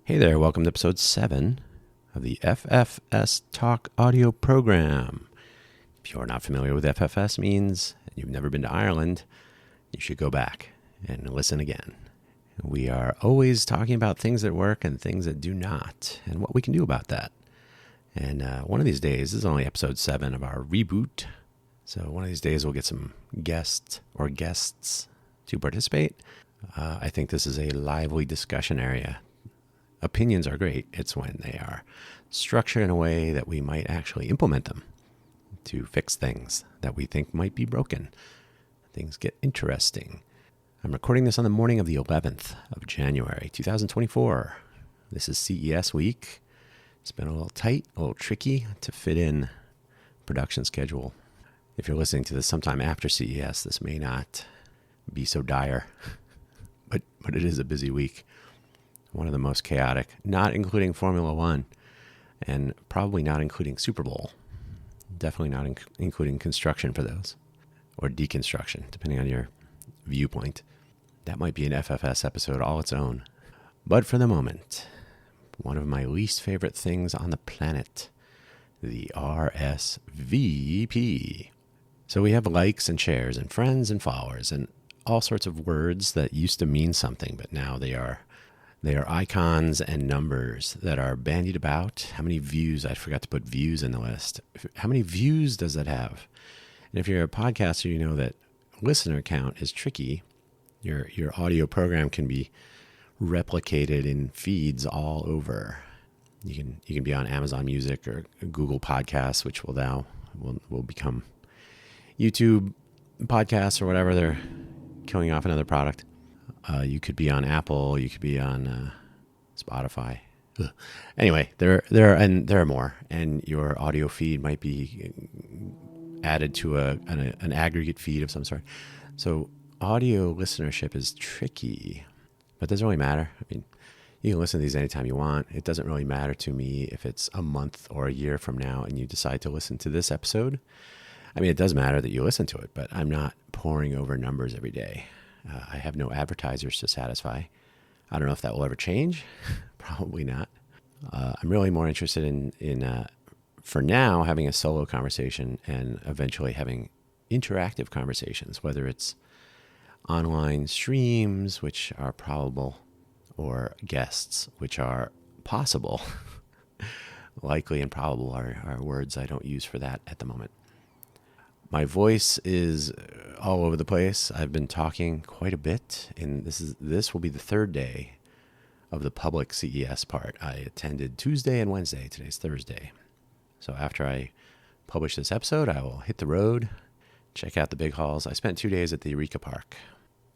Hey there, welcome to episode 7 of the FFS Talk audio program. If you're not familiar with FFS means and you've never been to Ireland, you should go back and listen again. We are always talking about things that work and things that do not, and what we can do about that. And one of these days, this is only episode 7 of our reboot, so one of these days we'll get some guests to participate. I think this is a lively discussion area. Opinions are great. It's when they are structured in a way that we might actually implement them to fix things that we think might be broken. Things get interesting. I'm recording this on the morning of the 11th of January, 2024. This is CES week. It's been a little tight, a little tricky to fit in production schedule. If you're listening to this sometime after CES, this may not be so dire, but it is a busy week. One of the most chaotic, not including Formula One, and probably not including Super Bowl. Definitely not including construction for those, or deconstruction, depending on your viewpoint. That might be an FFS episode all its own. But for the moment, one of my least favorite things on the planet, the RSVP. So we have likes and shares and friends and followers and all sorts of words that used to mean something, but now they are icons and numbers that are bandied about. How many views? I forgot to put views in the list. How many views does that have? And if you're a podcaster, you know that listener count is tricky. Your audio program can be replicated in feeds all over. You can be on Amazon Music or Google Podcasts, which will become YouTube Podcasts or whatever. They're killing off another product. You could be on Apple. You could be on Spotify. Ugh. Anyway, there are more, and your audio feed might be added to an aggregate feed of some sort. So audio listenership is tricky, but it doesn't really matter. I mean, you can listen to these anytime you want. It doesn't really matter to me if it's a month or a year from now and you decide to listen to this episode. I mean, it does matter that you listen to it, but I'm not poring over numbers every day. I have no advertisers to satisfy. I don't know if that will ever change. Probably not. I'm really more interested in for now, having a solo conversation and eventually having interactive conversations, whether it's online streams, which are probable, or guests, which are possible. Likely and probable are words I don't use for that at the moment. My voice is all over the place. I've been talking quite a bit, and this will be the third day of the public CES part. I attended Tuesday and Wednesday. Today's Thursday. So after I publish this episode, I will hit the road, check out the big halls. I spent 2 days at the Eureka Park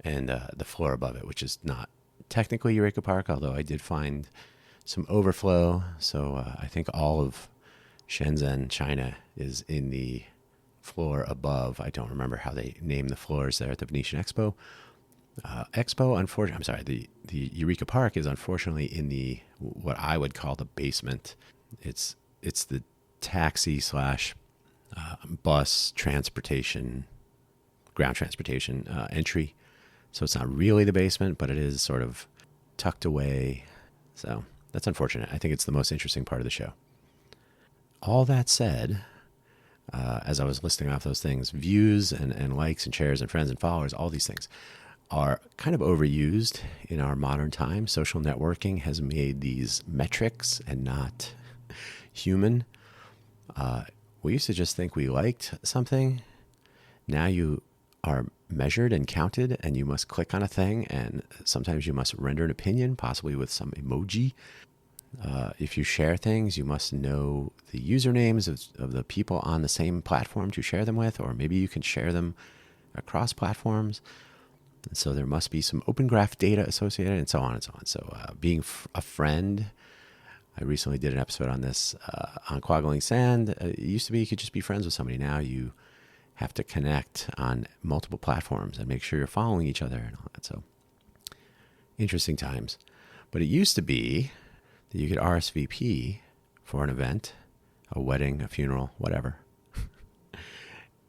and the floor above it, which is not technically Eureka Park, although I did find some overflow. So I think all of Shenzhen, China, is in the floor above. I don't remember how they name the floors there at the Venetian Expo. The Eureka Park is unfortunately in the what I would call the basement. It's the taxi / bus transportation, ground transportation entry. So it's not really the basement, but it is sort of tucked away. So that's unfortunate. I think it's the most interesting part of the show. All that said, as I was listing off those things, views and likes and shares and friends and followers, all these things are kind of overused in our modern time. Social networking has made these metrics and not human. We used to just think we liked something. Now you are measured and counted, and you must click on a thing, and sometimes you must render an opinion, possibly with some emoji. If you share things, you must know the usernames of the people on the same platform to share them with, or maybe you can share them across platforms. And so there must be some open graph data associated, and so on and so on. So being a friend, I recently did an episode on this on Quaggling Sand. It used to be you could just be friends with somebody. Now you have to connect on multiple platforms and make sure you're following each other and all that. So interesting times. But it used to be that you could RSVP for an event, a wedding, a funeral, whatever.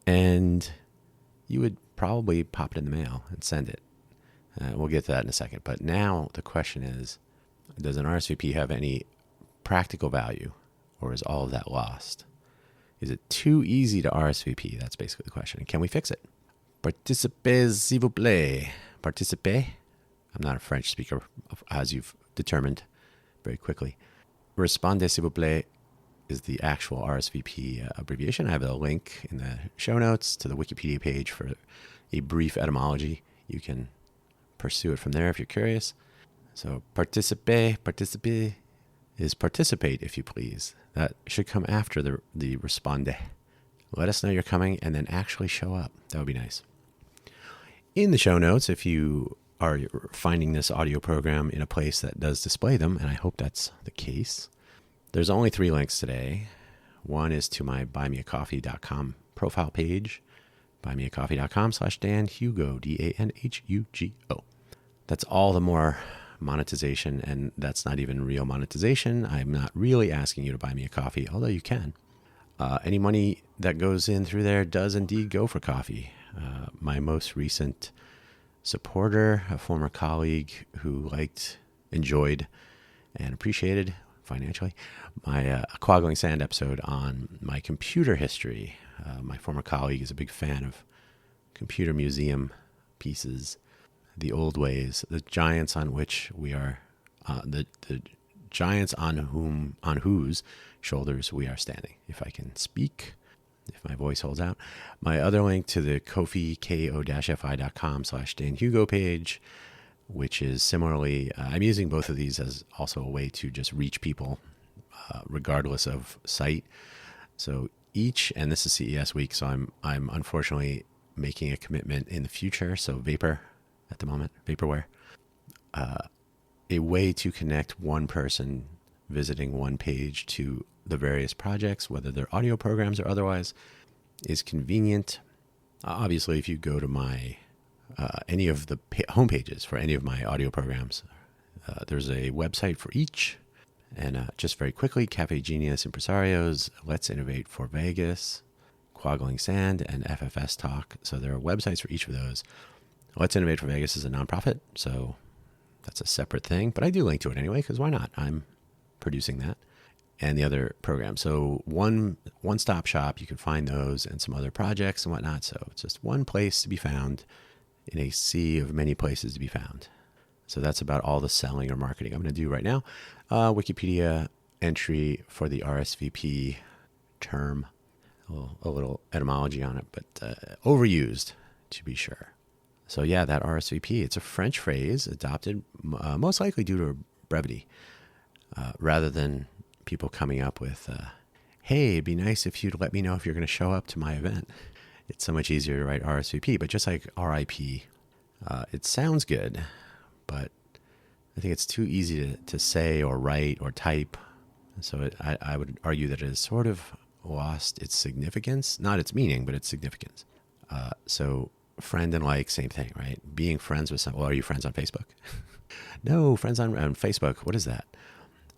And you would probably pop it in the mail and send it. We'll get to that in a second. But now the question is, Does an RSVP have any practical value, or is all of that lost? Is it too easy to RSVP? That's basically the question. And can we fix it? Participez, s'il vous plaît. Participer. I'm not a French speaker, as you've determined very quickly. Respondez, s'il vous plaît is the actual RSVP abbreviation. I have a link in the show notes to the Wikipedia page for a brief etymology. You can pursue it from there if you're curious. So participer is participate, if you please. That should come after the responde. Let us know you're coming and then actually show up. That would be nice. In the show notes, if you are finding this audio program in a place that does display them, and I hope that's the case, there's only 3 links today. One is to my buymeacoffee.com profile page, buymeacoffee.com/Dan Hugo, DANHUGO. That's all the more monetization, and that's not even real monetization. I'm not really asking you to buy me a coffee, although you can. Any money that goes in through there does indeed go for coffee. My most recent supporter, a former colleague who enjoyed, and appreciated financially my Quaggling Sand episode on my computer history. My former colleague is a big fan of computer museum pieces, the old ways, the giants on which we are, the giants on whose shoulders we are standing. If I can speak, if my voice holds out. My other link to the Ko-fi, ko-fi.com/Dan Hugo page, which is similarly, I'm using both of these as also a way to just reach people, regardless of site. So each, and this is CES week, so I'm unfortunately making a commitment in the future. So Vapor at the moment, Vaporware, a way to connect one person visiting one page to the various projects, whether they're audio programs or otherwise, is convenient. Obviously, if you go to my any of the homepages for any of my audio programs, there's a website for each. And just very quickly, Cafe Genius Impresarios, Let's Innovate for Vegas, Quaggling Sand, and FFS Talk. So there are websites for each of those. Let's Innovate for Vegas is a nonprofit, so that's a separate thing. But I do link to it anyway, because why not? I'm producing that. And the other program. So one-stop shop, you can find those and some other projects and whatnot. So it's just one place to be found in a sea of many places to be found. So that's about all the selling or marketing I'm going to do right now. Wikipedia entry for the RSVP term, a little etymology on it, but overused to be sure. So yeah, that RSVP, it's a French phrase adopted most likely due to brevity, rather than people coming up with, hey, it'd be nice if you'd let me know if you're going to show up to my event. It's so much easier to write RSVP, but just like RIP, it sounds good, but I think it's too easy to say or write or type. So I would argue that it has sort of lost its significance, not its meaning, but its significance. So friend and like, same thing, right? Being friends with someone. Well, are you friends on Facebook? No, friends on Facebook. What is that?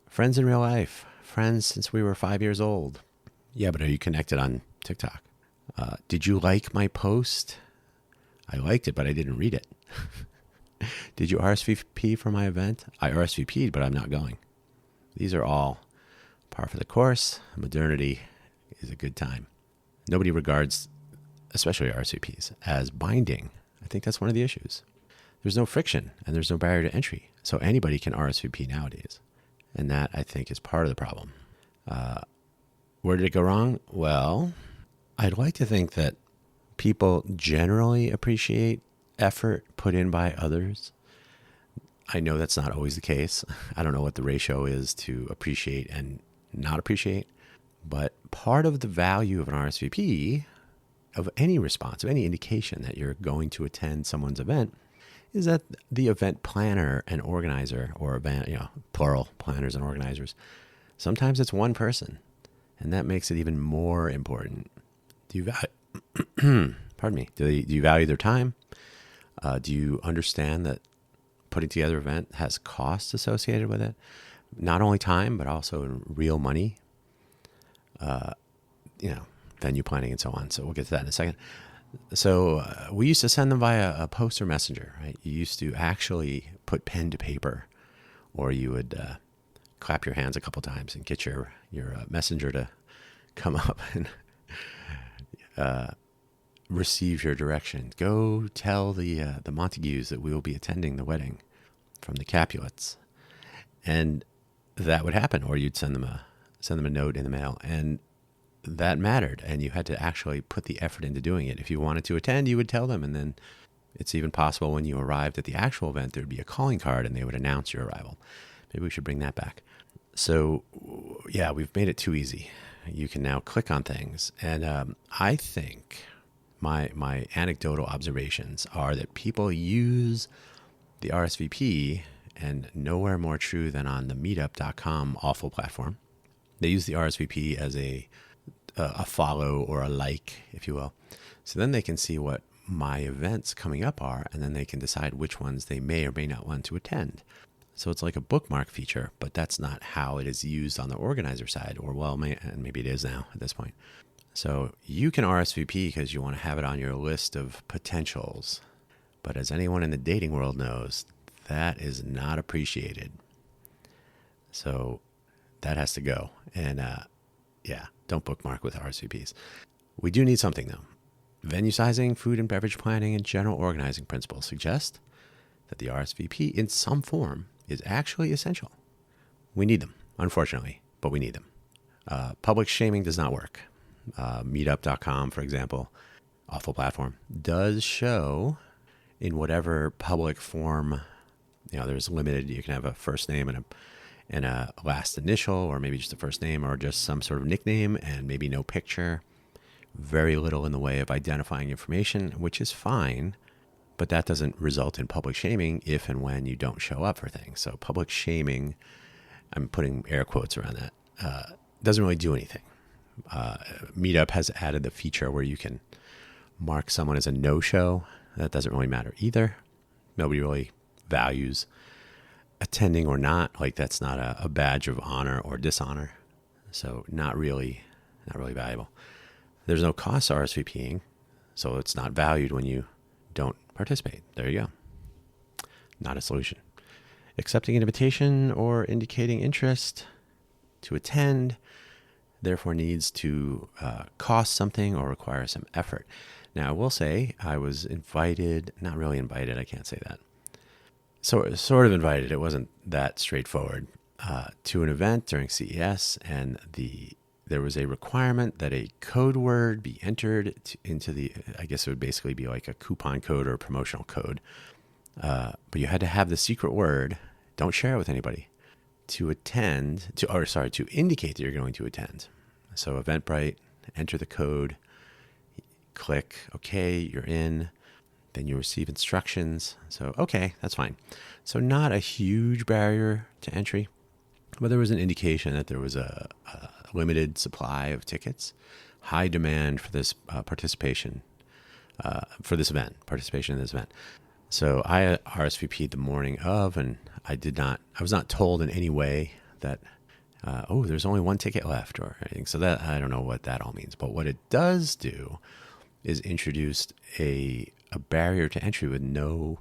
Friends in real life. Friends since we were 5 years old. Yeah, but are you connected on TikTok? Did you like my post? I liked it, but I didn't read it. Did you RSVP for my event? I RSVP'd, but I'm not going. These are all par for the course. Modernity is a good time. Nobody regards, especially RSVPs, as binding. I think that's one of the issues. There's no friction and there's no barrier to entry. So anybody can RSVP nowadays. And that, I think, is part of the problem. Where did it go wrong? Well, I'd like to think that people generally appreciate effort put in by others. I know that's not always the case. I don't know what the ratio is to appreciate and not appreciate. But part of the value of an RSVP, of any response, of any indication that you're going to attend someone's event, is that the event planner and organizer, or event, plural planners and organizers, sometimes it's one person, and that makes it even more important. Do you value, pardon me, do you value their time? Do you understand that putting together an event has costs associated with it? Not only time, but also real money, venue planning and so on. So we'll get to that in a second. So we used to send them via a post or messenger, right? You used to actually put pen to paper or you would clap your hands a couple times and get your messenger to come up and receive your direction. Go tell the Montagues that we will be attending the wedding from the Capulets, and that would happen. Or you'd send them a note in the mail, and that mattered. And you had to actually put the effort into doing it. If you wanted to attend, you would tell them, and then it's even possible when you arrived at the actual event, there'd be a calling card, and they would announce your arrival. Maybe we should bring that back. So, yeah, we've made it too easy. You can now click on things, and I think my anecdotal observations are that people use the RSVP, and nowhere more true than on the meetup.com awful platform. They use the RSVP as a follow or a like, if you will. So then they can see what my events coming up are, and then they can decide which ones they may or may not want to attend. So it's like a bookmark feature, but that's not how it is used on the organizer side, or maybe it is now at this point. So you can RSVP because you want to have it on your list of potentials. But as anyone in the dating world knows, that is not appreciated. So that has to go. And don't bookmark with RSVPs. We do need something though. Venue sizing, food and beverage planning, and general organizing principles suggest that the RSVP in some form is actually essential. We need them, unfortunately, but we need them. Public shaming does not work. Meetup.com, for example, awful platform, does show in whatever public form, there's limited, you can have a first name and a last initial, or maybe just a first name, or just some sort of nickname, and maybe no picture. Very little in the way of identifying information, which is fine, but that doesn't result in public shaming if and when you don't show up for things. So public shaming, I'm putting air quotes around that, doesn't really do anything. Meetup has added the feature where you can mark someone as a no-show. That doesn't really matter either. Nobody really values attending or not. Like, that's not a badge of honor or dishonor. So not really valuable. There's no cost RSVPing, so it's not valued when you don't participate. There you go. Not a solution. Accepting an invitation or indicating interest to attend therefore needs to cost something or require some effort. Now, I will say I was invited, not really invited, I can't say that. So sort of invited, it wasn't that straightforward, to an event during CES, and there was a requirement that a code word be entered into I guess it would basically be like a coupon code or a promotional code. But you had to have the secret word, don't share it with anybody, to indicate that you're going to attend. So Eventbrite, enter the code, click, okay, you're in, then you receive instructions. So, okay, that's fine. So not a huge barrier to entry, but there was an indication that there was a limited supply of tickets, high demand for this participation in this event. So I RSVP'd the morning of, and I was not told in any way that, there's only one ticket left or anything. So that, I don't know what that all means, but what it does do is introduced a barrier to entry with no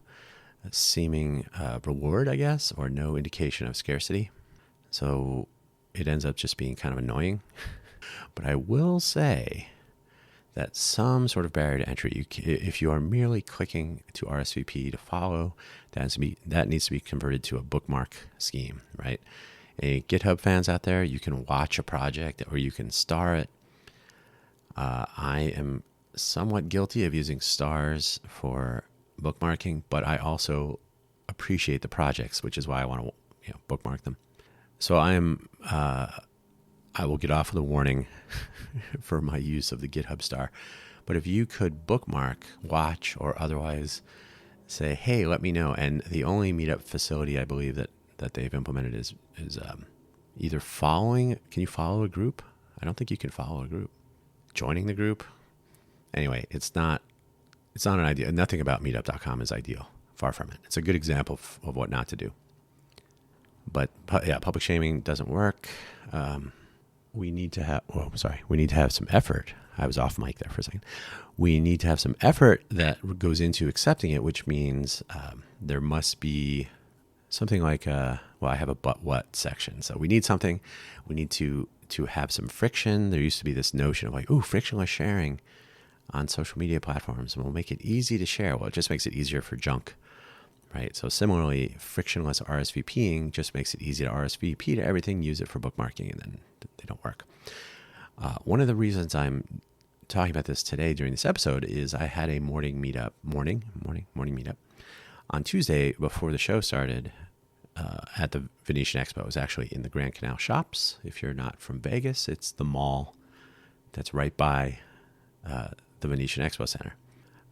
seeming reward, I guess, or no indication of scarcity. So it ends up just being kind of annoying. But I will say that some sort of barrier to entry, if you are merely clicking to RSVP to follow, that needs to be converted to a bookmark scheme, right? Any GitHub fans out there, you can watch a project or you can star it. I am somewhat guilty of using stars for bookmarking, but I also appreciate the projects, which is why I want to bookmark them. So I will get off with a warning for my use of the GitHub star. But if you could bookmark, watch, or otherwise say, hey, let me know. And the only meetup facility I believe that they've implemented is either following. Can you follow a group? I don't think you can follow a group. Joining the group. Anyway, it's not an idea. Nothing about meetup.com is ideal. Far from it. It's a good example of what not to do. But public shaming doesn't work. We need to have some effort. I was off mic there for a second. We need to have some effort that goes into accepting it, which means there must be something like well, I have a but what section. So we need something. We need to have some friction. There used to be this notion of like, ooh, frictionless sharing on social media platforms, and we'll make it easy to share. Well, it just makes it easier for junk, right? So similarly, frictionless RSVPing just makes it easy to RSVP to everything, use it for bookmarking, and then they don't work. One of the reasons I'm talking about this today during this episode is I had a morning meetup on Tuesday before the show started at the Venetian Expo. It was actually in the Grand Canal Shops. If you're not from Vegas, it's the mall that's right by the Venetian Expo Center.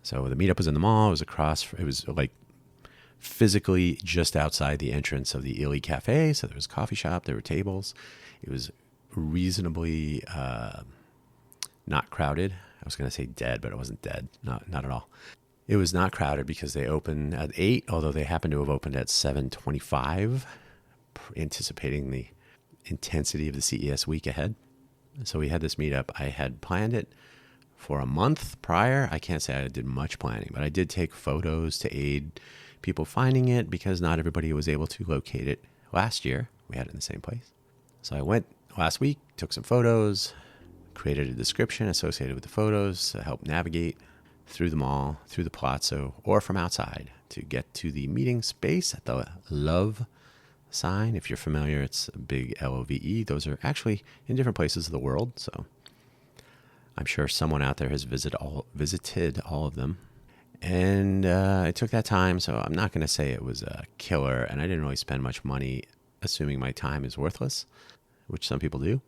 So the meetup was in the mall. It was like physically just outside the entrance of the Illy Cafe. So there was a coffee shop, there were tables. It was reasonably not crowded. I was going to say dead, but it wasn't dead. Not at all. It was not crowded because they opened at 8, although they happened to have opened at 7:25, anticipating the intensity of the CES week ahead. So we had this meetup. I had planned it for a month prior. I can't say I did much planning, but I did take photos to aid people finding it because not everybody was able to locate it last year. We had it in the same place. So I went last week, took some photos, created a description associated with the photos to help navigate through the mall, through the palazzo, or from outside to get to the meeting space at the Love sign. If you're familiar, it's a big LOVE. Those are actually in different places of the world, so I'm sure someone out there has visited all of them. And it took that time, so I'm not going to say it was a killer, and I didn't really spend much money assuming my time is worthless, which some people do.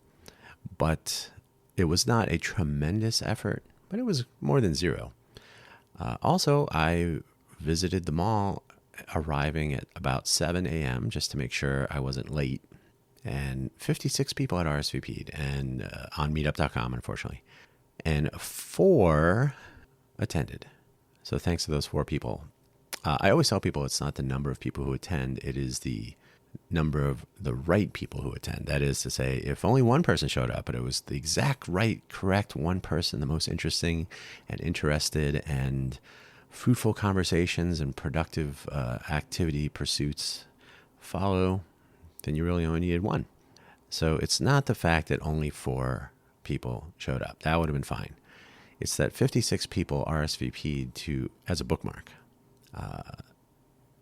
But it was not a tremendous effort, but it was more than zero. Also, I visited the mall arriving at about 7 a.m. just to make sure I wasn't late. And 56 people had RSVP'd and on meetup.com, unfortunately. And 4 attended. So thanks to those 4 people. I always tell people it's not the number of people who attend, it is the number of the right people who attend. That is to say, if only one person showed up, but it was the exact right, correct one person, the most interesting and interested and fruitful conversations and productive activity pursuits follow, then you really only needed one. So it's not the fact that only 4 people showed up. That would have been fine. It's that 56 people RSVP'd to as a bookmark.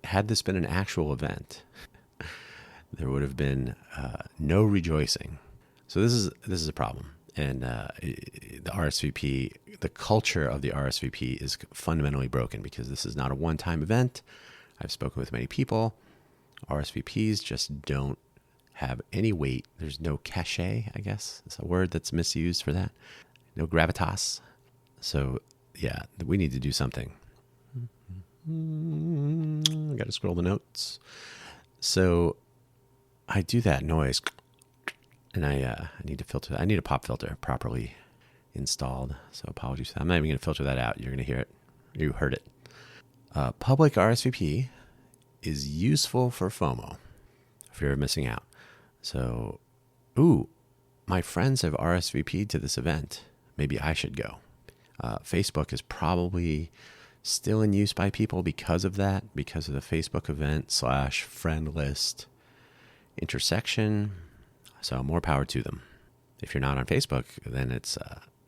Had this been an actual event, there would have been no rejoicing. So this is a problem. And the RSVP, the culture of the RSVP is fundamentally broken because this is not a one-time event. I've spoken with many people. RSVPs just don't have any weight. There's no cachet, I guess. It's a word that's misused for that. No gravitas. So, yeah, we need to do something. I got to scroll the notes. So I do that noise, and I need to filter that. I need a pop filter properly installed, so apologies for that. I'm not even going to filter that out. You're going to hear it. You heard it. Public RSVP is useful for FOMO, fear of missing out. So, my friends have RSVP'd to this event. Maybe I should go. Facebook is probably still in use by people because of that, because of the Facebook event / friend list intersection. So more power to them. If you're not on Facebook, then it's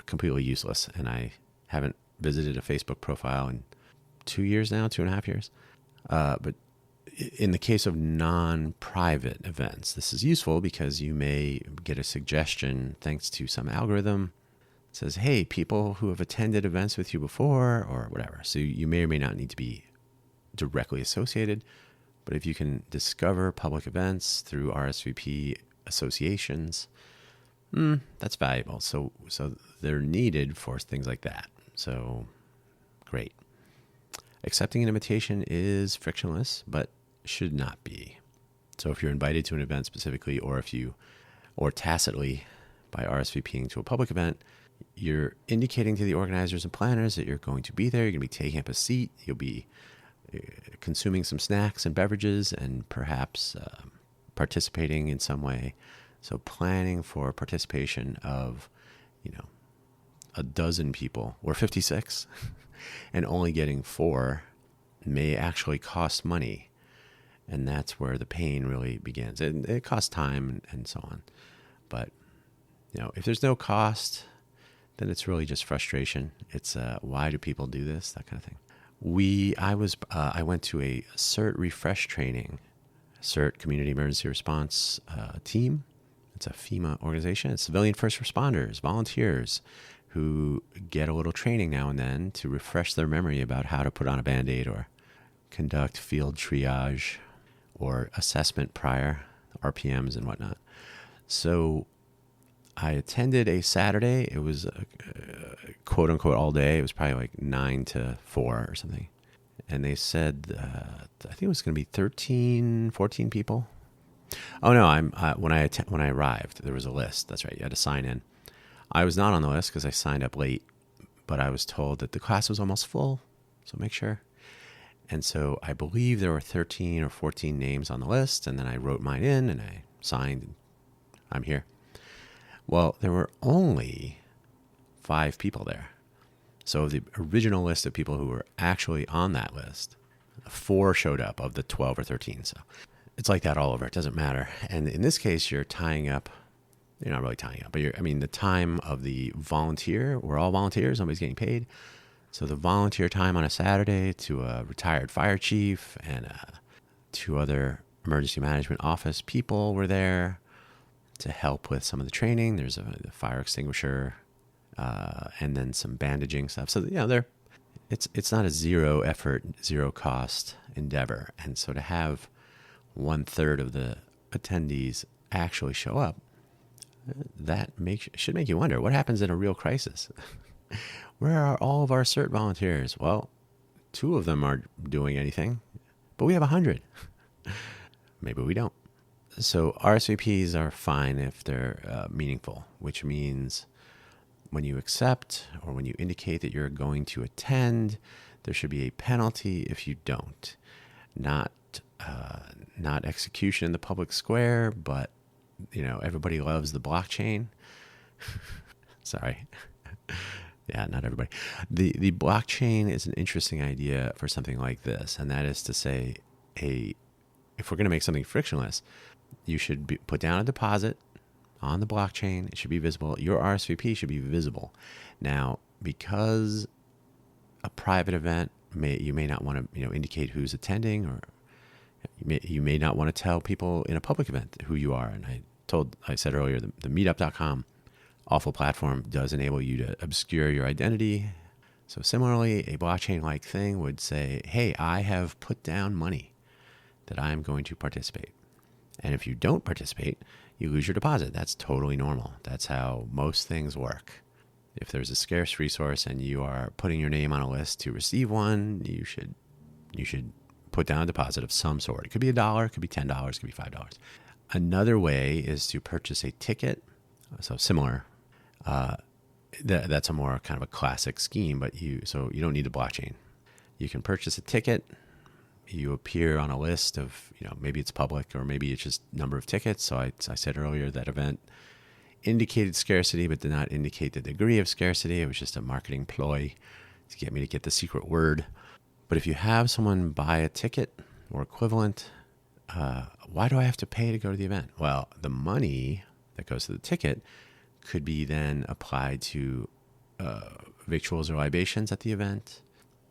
completely useless. And I haven't visited a Facebook profile in 2 years now, 2.5 years. But in the case of non-private events, this is useful because you may get a suggestion thanks to some algorithm. It says, hey, people who have attended events with you before or whatever. So you may or may not need to be directly associated. But if you can discover public events through RSVP associations, that's valuable. So they're needed for things like that. So great. Accepting an invitation is frictionless, but should not be. So if you're invited to an event specifically, or tacitly by RSVPing to a public event, you're indicating to the organizers and planners that you're going to be there. You're going to be taking up a seat. You'll be consuming some snacks and beverages and perhaps participating in some way. So planning for participation of, a dozen people or 56 and only getting 4 may actually cost money. And that's where the pain really begins. It costs time and so on. But, if there's no cost, then it's really just frustration. It's why do people do this? That kind of thing. I went to a CERT refresh training, CERT Community Emergency Response team. It's a FEMA organization. It's civilian first responders, volunteers who get a little training now and then to refresh their memory about how to put on a Band-Aid or conduct field triage or assessment prior, RPMs and whatnot. So I attended a Saturday. It was quote unquote all day. It was probably like 9 to 4 or something. And they said, I think it was going to be 13, 14 people. Oh no, when I arrived, there was a list. That's right. You had to sign in. I was not on the list because I signed up late, but I was told that the class was almost full. So make sure. And so I believe there were 13 or 14 names on the list. And then I wrote mine in and I signed and I'm here. Well, there were only 5 people there. So the original list of people who were actually on that list, 4 showed up of the 12 or 13. So it's like that all over. It doesn't matter. And in this case, you're tying up, you're not really tying up, but the time of the volunteer, we're all volunteers, nobody's getting paid. So the volunteer time on a Saturday to a retired fire chief and 2 other emergency management office people were there to help with some of the training. There's a fire extinguisher, and then some bandaging stuff. So it's not a zero effort, zero cost endeavor. And so to have 1/3 of the attendees actually show up, that should make you wonder what happens in a real crisis. Where are all of our CERT volunteers? Well, 2 of them aren't doing anything, but we have 100. Maybe we don't. So RSVPs are fine if they're meaningful, which means when you accept or when you indicate that you're going to attend, there should be a penalty if you don't. Not execution in the public square, but everybody loves the blockchain. Sorry. Yeah, not everybody. The blockchain is an interesting idea for something like this, and that is to say, if we're going to make something frictionless, you should put down a deposit on the blockchain. It should be visible. Your RSVP should be visible. Now, because a private event, you may not want to indicate who's attending, or you may not want to tell people in a public event who you are. And I said earlier, the meetup.com awful platform does enable you to obscure your identity. So similarly, a blockchain-like thing would say, hey, I have put down money that I'm going to participate. And if you don't participate, you lose your deposit. That's totally normal. That's how most things work. If there's a scarce resource and you are putting your name on a list to receive one, you should put down a deposit of some sort. It could be $1, it could be $10, it could be $5. Another way is to purchase a ticket. So similar. That's a more kind of a classic scheme, but you don't need a blockchain. You can purchase a ticket. You appear on a list of, maybe it's public or maybe it's just number of tickets. So I said earlier that event indicated scarcity, but did not indicate the degree of scarcity. It was just a marketing ploy to get me to get the secret word. But if you have someone buy a ticket or equivalent, why do I have to pay to go to the event? Well, the money that goes to the ticket could be then applied to victuals or libations at the event.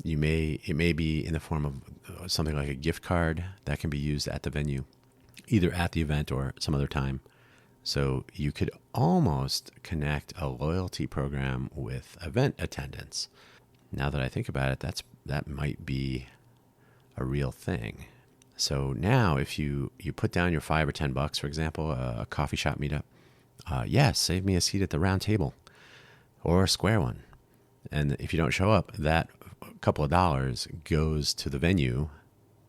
It may be in the form of something like a gift card that can be used at the venue, either at the event or some other time. So you could almost connect a loyalty program with event attendance. Now that I think about it, that might be a real thing. So now if you put down your $5 or $10, for example, a coffee shop meetup, yes, save me a seat at the round table or a square one. And if you don't show up, that couple of dollars goes to the venue,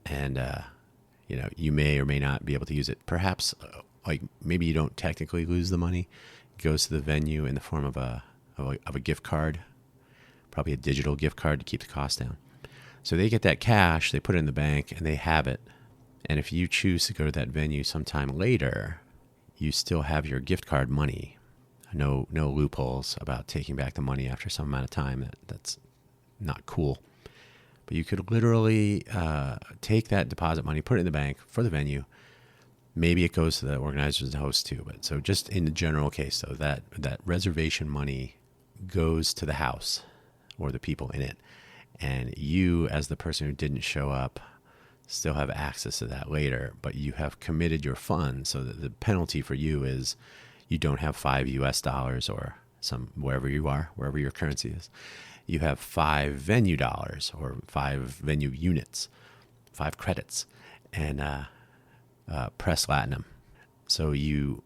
and you may or may not be able to use it. Perhaps maybe you don't technically lose the money. It goes to the venue in the form of a gift card, probably a digital gift card to keep the cost down. So they get that cash, they put it in the bank, and they have it. And if you choose to go to that venue sometime later, you still have your gift card money. No loopholes about taking back the money after some amount of time. That's not cool. But you could literally take that deposit money, put it in the bank for the venue. Maybe it goes to the organizers and hosts too. But so just in the general case, though, that reservation money goes to the house or the people in it. And you, as the person who didn't show up, still have access to that later, but you have committed your funds. So that the penalty for you is you don't have $5 or some, wherever you are, wherever your currency is, you have $5 venue dollars or 5 venue units, 5 credits, and press Latinum. So you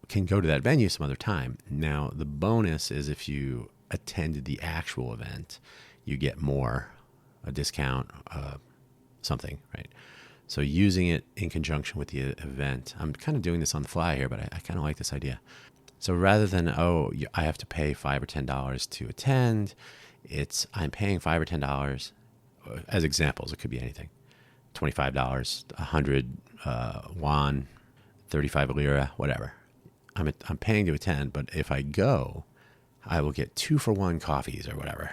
can go to that venue some other time. Now, the bonus is if you attended the actual event, you get more, a discount, something, right? So using it in conjunction with the event, I'm kind of doing this on the fly here, but I kind of like this idea. So rather than, I have to pay $5 or $10 to attend, I'm paying $5 or $10 as examples. It could be anything. $25, 100 won, 35 lira, whatever. I'm paying to attend, but if I go, I will get 2-for-1 coffees or whatever.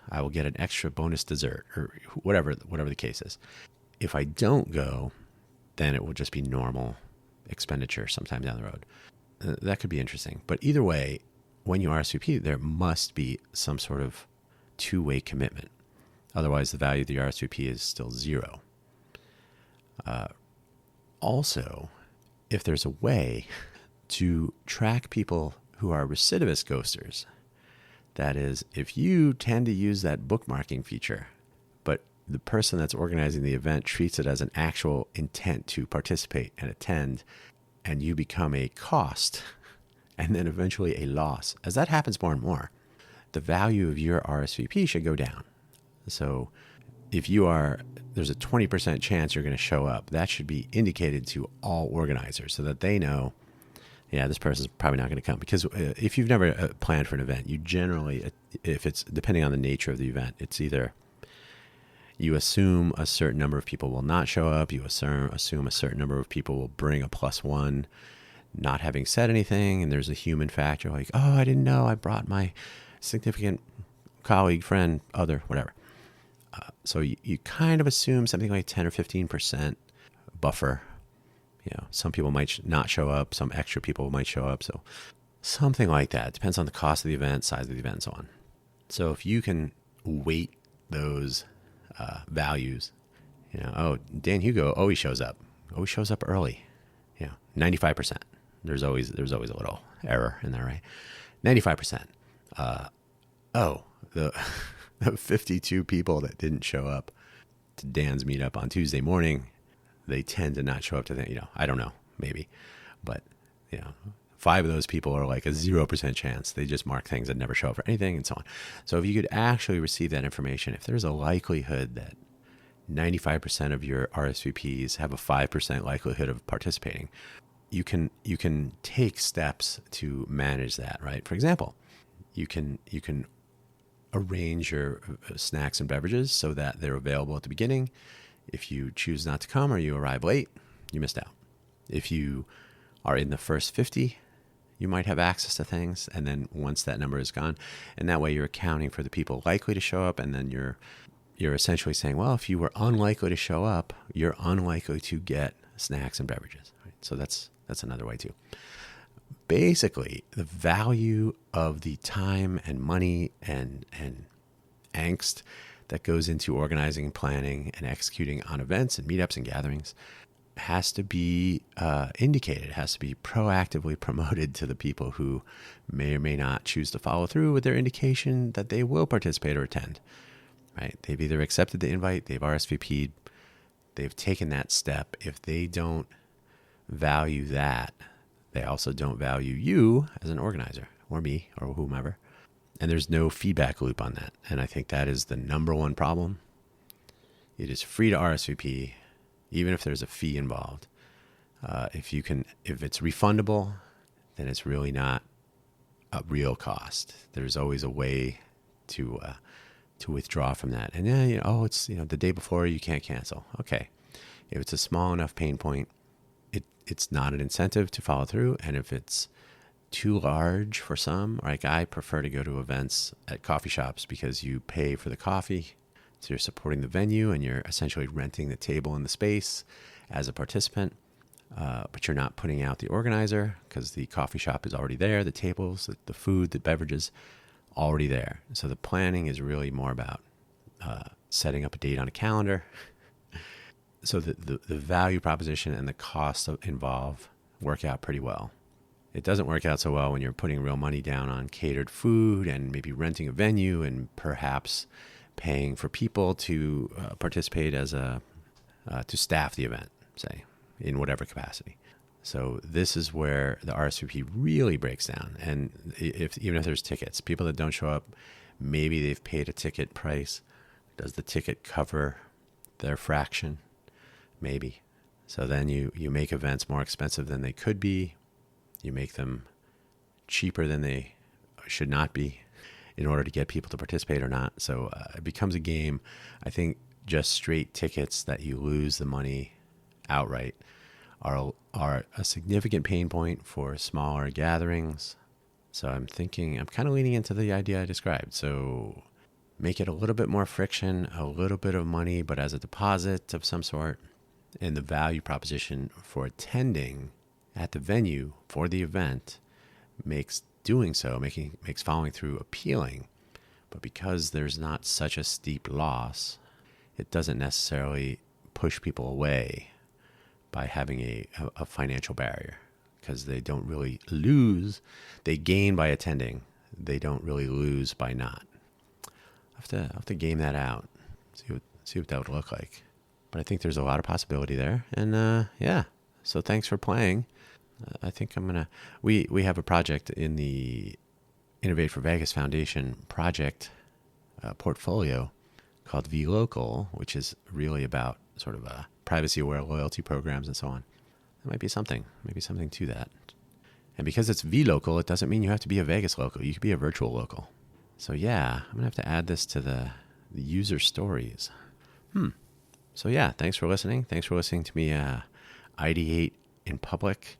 I will get an extra bonus dessert or whatever the case is. If I don't go, then it will just be normal expenditure sometime down the road. That could be interesting. But either way, when you RSVP, there must be some sort of two-way commitment. Otherwise, the value of the RSVP is still zero. Also, if there's a way to track people who are recidivist ghosters, that is, if you tend to use that bookmarking feature, but the person that's organizing the event treats it as an actual intent to participate and attend, and you become a cost and then eventually a loss, as that happens more and more, the value of your RSVP should go down. So if there's a 20% chance you're going to show up, that should be indicated to all organizers so that they know, yeah, this person's probably not going to come. Because if you've never planned for an event, you generally, if it's depending on the nature of the event, it's either you assume a certain number of people will not show up, you assume a certain number of people will bring a +1, not having said anything, and there's a human factor like, oh, I didn't know, I brought my significant colleague, friend, other, whatever. So you kind of assume something like 10 or 15% buffer. Some people might not show up, some extra people might show up. So something like that. It depends on the cost of the event, size of the event, and so on. So if you can weight those values, Dan Hugo always shows up. Always shows up early. 95%. There's always a little error in there, right? 95%. The 52 people that didn't show up to Dan's meetup on Tuesday morning, they tend to not show up to that. I don't know, maybe, but 5 of those people are like a 0% chance. They just mark things that never show up for anything and so on. So if you could actually receive that information, if there's a likelihood that 95% of your RSVPs have a 5% likelihood of participating, you can take steps to manage that, right? For example, you can arrange your snacks and beverages so that they're available at the beginning. If you choose not to come or you arrive late, you missed out. If you are in the first 50, you might have access to things. And then once that number is gone, and that way you're accounting for the people likely to show up. And then you're essentially saying, well, if you were unlikely to show up, you're unlikely to get snacks and beverages. Right? So that's another way too. Basically, the value of the time and money and angst that goes into organizing, planning, and executing on events and meetups and gatherings has to be indicated. It has to be proactively promoted to the people who may or may not choose to follow through with their indication that they will participate or attend. Right? They've either accepted the invite, they've RSVP'd, they've taken that step. If they don't value that, they also don't value you as an organizer, or me, or whomever. And there's no feedback loop on that. And I think that is the number one problem. It is free to RSVP, even if there's a fee involved. If it's refundable, then it's really not a real cost. There's always a way to withdraw from that. And it's the day before, you can't cancel. Okay, if it's a small enough pain point, it's not an incentive to follow through. And if it's too large for some, like I prefer to go to events at coffee shops because you pay for the coffee So you're supporting the venue and you're essentially renting the table and the space as a participant, but you're not putting out the organizer because the coffee shop is already there, the tables, the food, the beverages, already there. So the planning is really more about setting up a date on a calendar. So the value proposition and the cost involved work out pretty well. It doesn't work out so well when you're putting real money down on catered food and maybe renting a venue and perhaps paying for people to participate as to staff the event, say, in whatever capacity. So this is where the RSVP really breaks down. And even if there's tickets, people that don't show up, maybe they've paid a ticket price. Does the ticket cover their fraction? Maybe. So then you make events more expensive than they could be. You make them cheaper than they should not be in order to get people to participate or not. So it becomes a game. I think just straight tickets that you lose the money outright are a significant pain point for smaller gatherings. So I'm kind of leaning into the idea I described. So make it a little bit more friction, a little bit of money, but as a deposit of some sort. And the value proposition for attending at the venue for the event makes following through appealing. But because there's not such a steep loss, it doesn't necessarily push people away by having a financial barrier, because they don't really lose. They gain by attending. They don't really lose by not. I'll have to game that out, see what that would look like. But I think there's a lot of possibility there. And yeah, so thanks for playing. I think we have a project in the Innovate for Vegas Foundation project portfolio called vLocal, which is really about sort of privacy-aware loyalty programs and so on. That might be something to that. And because it's vLocal, it doesn't mean you have to be a Vegas local. You could be a virtual local. So yeah, I'm going to have to add this to the user stories. So yeah, thanks for listening. Thanks for listening to me ideate in public.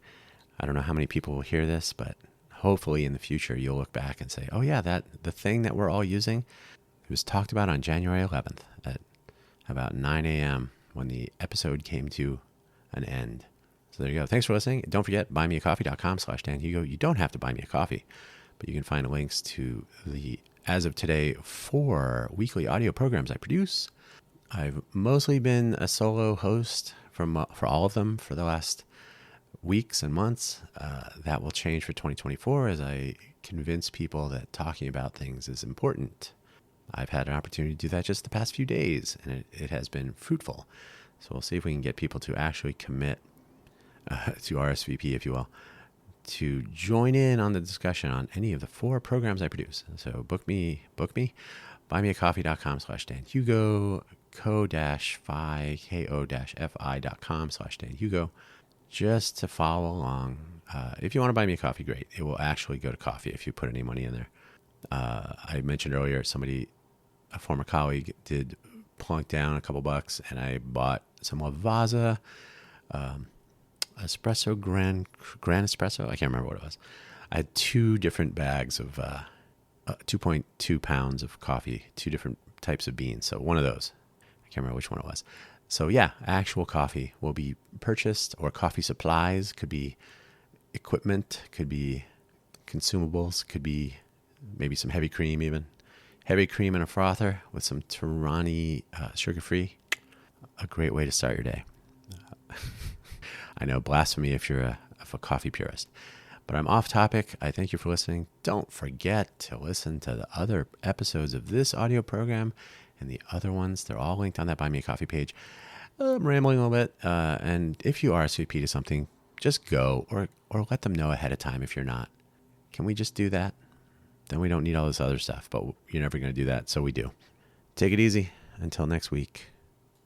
I don't know how many people will hear this, but hopefully in the future you'll look back and say, oh yeah, the thing that we're all using, it was talked about on January 11th at about 9 a.m. when the episode came to an end. So there you go. Thanks for listening. Don't forget, buymeacoffee.com/DanHugo. You don't have to buy me a coffee, but you can find links to as of today, 4 weekly audio programs I produce. I've mostly been a solo host for all of them for the last weeks and months. That will change for 2024 as I convince people that talking about things is important. I've had an opportunity to do that just the past few days, and it has been fruitful. So we'll see if we can get people to actually commit to RSVP, if you will, to join in on the discussion on any of the 4 programs I produce. So book me, buymeacoffee.com/DanHugo, ko-fi.com/DanHugo, just to follow along. If you want to buy me a coffee, great. It will actually go to coffee if you put any money in there. I mentioned earlier, a former colleague did plunk down a couple bucks, and I bought some Lavazza espresso, grand espresso. I can't remember what it was. I had 2 different bags of 2.2 pounds of coffee, 2 different types of beans. So one of those, I can't remember which one it was. So yeah, actual coffee will be purchased, or coffee supplies. Could be equipment, could be consumables, could be maybe some heavy cream even. Heavy cream and a frother with some Tirani sugar-free. A great way to start your day. I know, blasphemy if you're a coffee purist. But I'm off topic. I thank you for listening. Don't forget to listen to the other episodes of this audio program and the other ones. They're all linked on that Buy Me a Coffee page. I'm rambling a little bit. And if you RSVP to something, just go or let them know ahead of time if you're not. Can we just do that? Then we don't need all this other stuff. But you're never going to do that, so we do. Take it easy. Until next week.